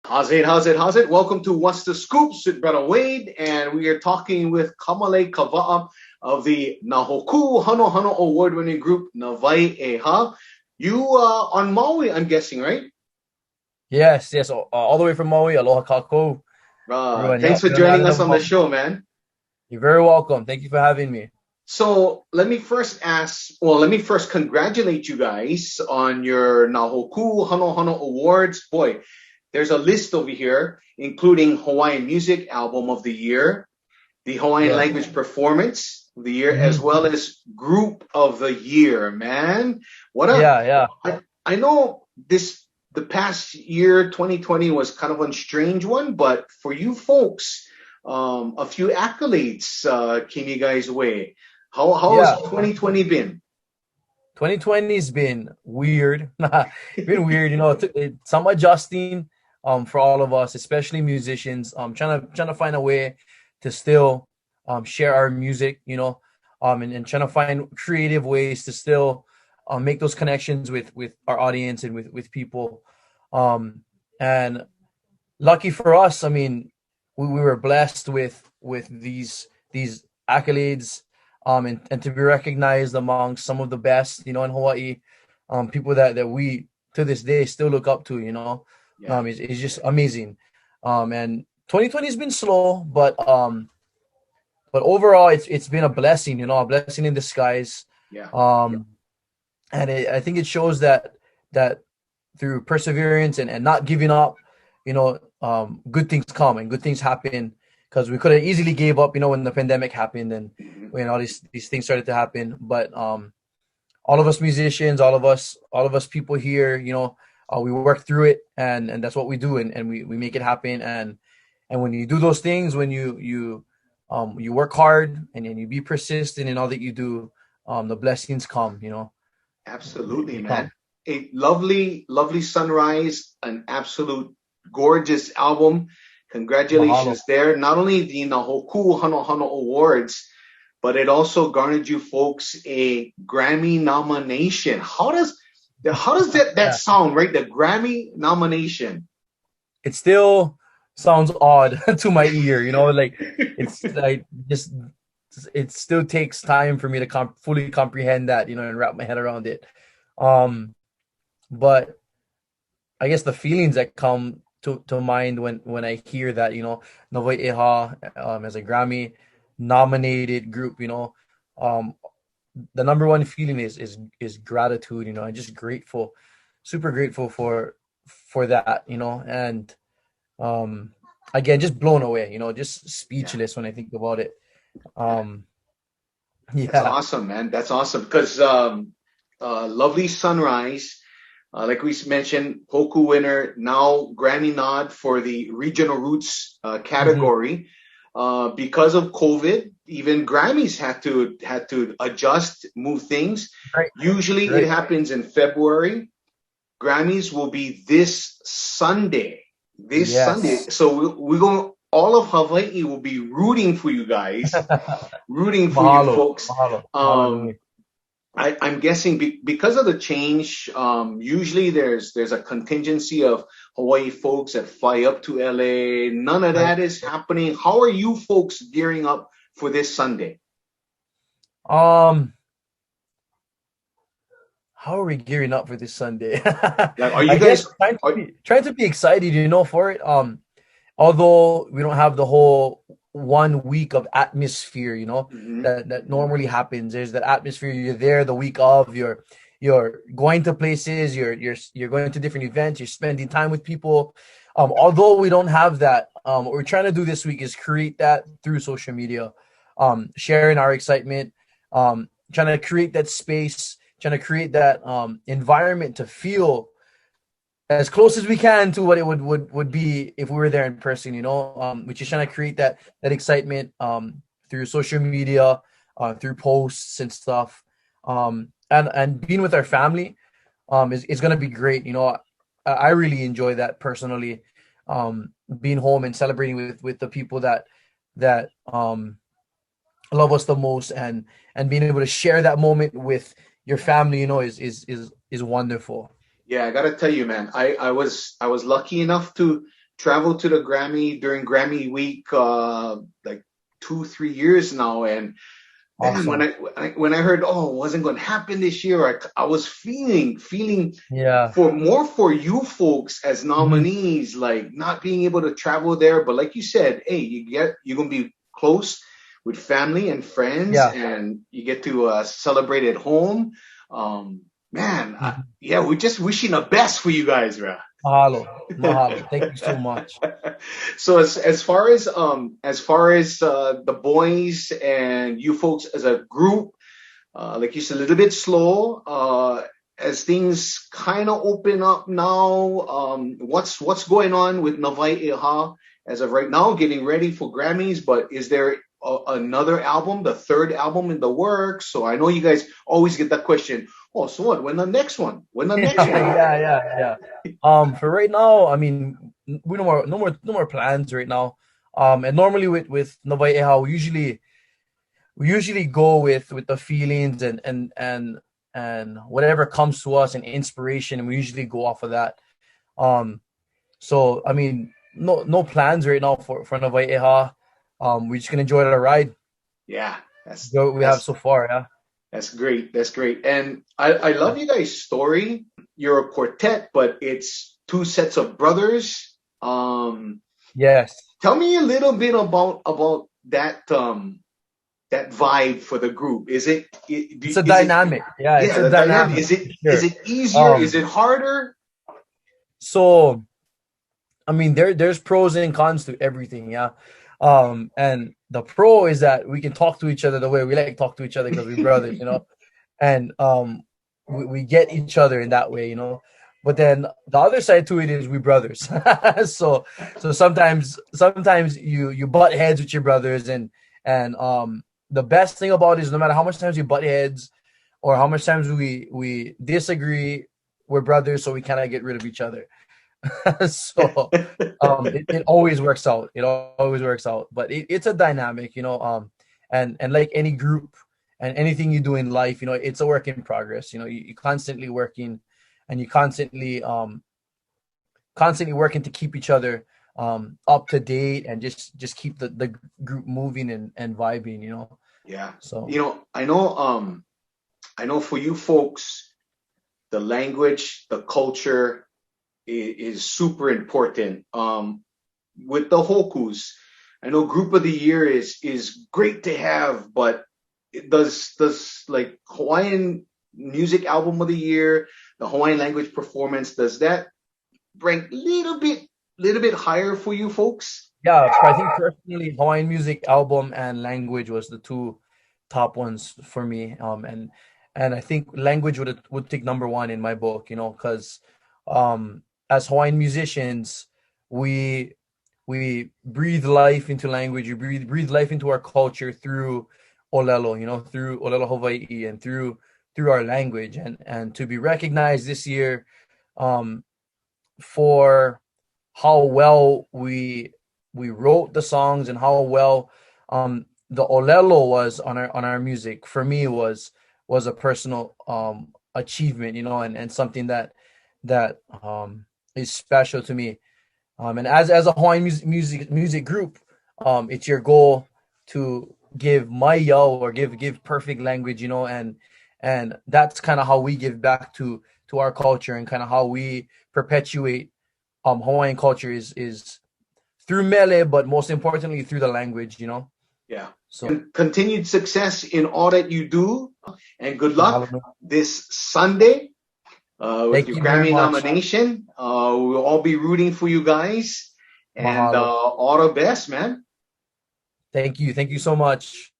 How's it? How's it? How's it? Welcome to What's the Scoops with Bruddah Wade, and we are talking with Kamalei Kawa'a of the Na Hoku Hanohano award-winning group Wai Eha. You on Maui, I'm guessing, right? Yes, all the way from Maui. Aloha kako. Everyone, Thanks yep, for we're on the joining island us of on the Maui. show, man. You're very welcome. Thank you for having me. So let me first congratulate you guys on your Na Hoku Hanohano Awards. Boy, there's a list over here, including Hawaiian Music Album of the Year, the Hawaiian Yes. Language Performance of the Year, as Hmm. well as Group of the Year, man. What a Yeah, yeah, I know the past year 2020 was kind of a strange one, but for you folks, a few accolades came you guys' way. How has yeah. 2020 been? 2020's been weird. Been weird, it's some adjusting for all of us, especially musicians. Trying to find a way to still share our music, and trying to find creative ways to still make those connections with our audience and with people. And lucky for us, I mean, we were blessed with these accolades, and to be recognized among some of the best, in Hawaii, people that we to this day still look up to, Yeah, it's just amazing. And 2020 has been slow, but overall, it's been a blessing, a blessing in disguise. yeah, Um, and I think it shows that through perseverance and not giving up, good things come and good things happen. Because we could have easily gave up, when the pandemic happened and mhm, when all these things started to happen. But all of us musicians, all of us people here, we work through it, and that's what we do, and we make it happen. And when you do those things, when you work hard and you be persistent in all that you do, the blessings come. absolutely, They man. come. A lovely, lovely sunrise, an absolute gorgeous album. Mahalo. Congratulations there. Not only the Nahoku Hanohano Awards, but it also garnered you folks a Grammy nomination. How does that Yeah. sound, right? The Grammy nomination. It still sounds odd to my ear, like it's like just it still takes time for me to fully comprehend that, and wrap my head around it. Um, but I guess the feelings that come to mind when I hear that, Wai Eha, as a Grammy nominated group, um, the number one feeling is gratitude, and just grateful, super grateful for that, and um again, just blown away, just Yeah, speechless when I think about it. yeah. um That's yeah. awesome, man. That's awesome because lovely sunrise. Like we mentioned, Hoku winner, now Grammy nod for the regional roots Hmm. category. Because of COVID, even Grammys had to adjust, move things. Right, Usually, it right. happens in February. Grammys will be this Sunday. This Sunday. Yes. So we're going. All of Hawaii will be rooting for you guys, rooting for you Mahalo, folks. mahalo, mahalo Um, nui. I'm guessing because of the change, usually there's a contingency of Hawaii folks that fly up to LA. None of Right. that is happening. How are you folks gearing up for this Sunday? um how are we gearing up for this Sunday? Like, are I you guess guys? Are, trying to be excited, for it. Although we don't have the whole 1 week of atmosphere, mhm. that normally happens. There's that atmosphere. You're there the week of. You're going to places. You're going to different events. You're spending time with people. Although we don't have that, what we're trying to do this week is create that through social media, sharing our excitement, trying to create that space, trying to create that environment to feel as close as we can to what it would be if we were there in person, we're just trying to create that excitement through social media, through posts and stuff, and being with our family is going to be great. I really enjoy that personally, being home and celebrating with the people that love us the most, and being able to share that moment with your family, is wonderful. Yeah, I gotta tell you, man. I was lucky enough traveled to the Grammy during Grammy week, like 2, 3 years now. And man, Awesome. when I heard, oh, it wasn't going to happen this year, I was feeling Yeah. for more for you folks as Mhm. nominees, like not being able to travel there. But like you said, hey, you're gonna be close with family and friends, Yeah. and you get to celebrate at home. Man, Mhm. yeah, we're just wishing the best for you guys, Ra. Mahalo. Mahalo. Thank you so much. So as far as the boys and you folks as a group, like you said, a little bit slow. As things kind of open up now, what's going on with Na Eha as of right now, getting ready for Grammys? But is there another album, the third album in the works? So I know you guys always get that question. Oh, so what? When the next one? When the next one? Yeah. For right now, I mean, we no more plans right now. And normally with Novai Eha, we usually go with the feelings and whatever comes to us and inspiration, and we usually go off of that. Um, so I mean, no plans right now for Novai Eha. We're just gonna enjoy the ride Yeah, that's what we have that's so far. Yeah. that's great. That's great. And I love you guys' story. You're a quartet, but it's two sets of brothers. Yes. Tell me a little bit about that vibe for the group. It's a is it dynamic. Yeah, it's yeah, a the dynamic? dynamic Is for is sure. it easier? Is Um, it harder? so I mean, there's pros and cons to everything, yeah. And the pro is that we can talk to each other the way we like to talk to each other because we're brothers, you know, and we get each other in that way, you know. But then the other side to it is we brothers, so sometimes you butt heads with your brothers, and the best thing about it is no matter how much times we butt heads or how much times we disagree, we're brothers, so we kind of get rid of each other. So it always works out. It always works out. But it's a dynamic, you know. And like any group and anything you do in life, you know, it's a work in progress. You know, you constantly working, and you constantly working to keep each other up to date and just keep the group moving and vibing. You know, Yeah. so You know, I know for you folks, the language, the culture is super important. With the Hokus, I know Group of the Year is great to have, but does like Hawaiian Music Album of the Year, the Hawaiian language performance, does that rank little bit higher for you folks? yeah, I think personally, Hawaiian music album and language was the two top ones for me. And I think language would take number one in my book, you know, because as Hawaiian musicians, we we breathe life into language. We breathe life into our culture through Olelo, you know, through Olelo Hawaii and through our language. And to be recognized this year, um, for how well we wrote the songs and how well the olelo was on our music for me was a personal achievement, you know, and something that is special to me. And as a Hawaiian music group, it's your goal to give my yo or give perfect language, you know, and that's kind of how we give back to our culture and kind of how we perpetuate Hawaiian culture is through mele, but most importantly through the language, you know. Yeah. So And continued success in all that you do, and good luck mahalo. this Sunday with Thank your you very Grammy much. nomination. We'll all be rooting for you guys, and Mahalo. all the best, man. Thank you so much.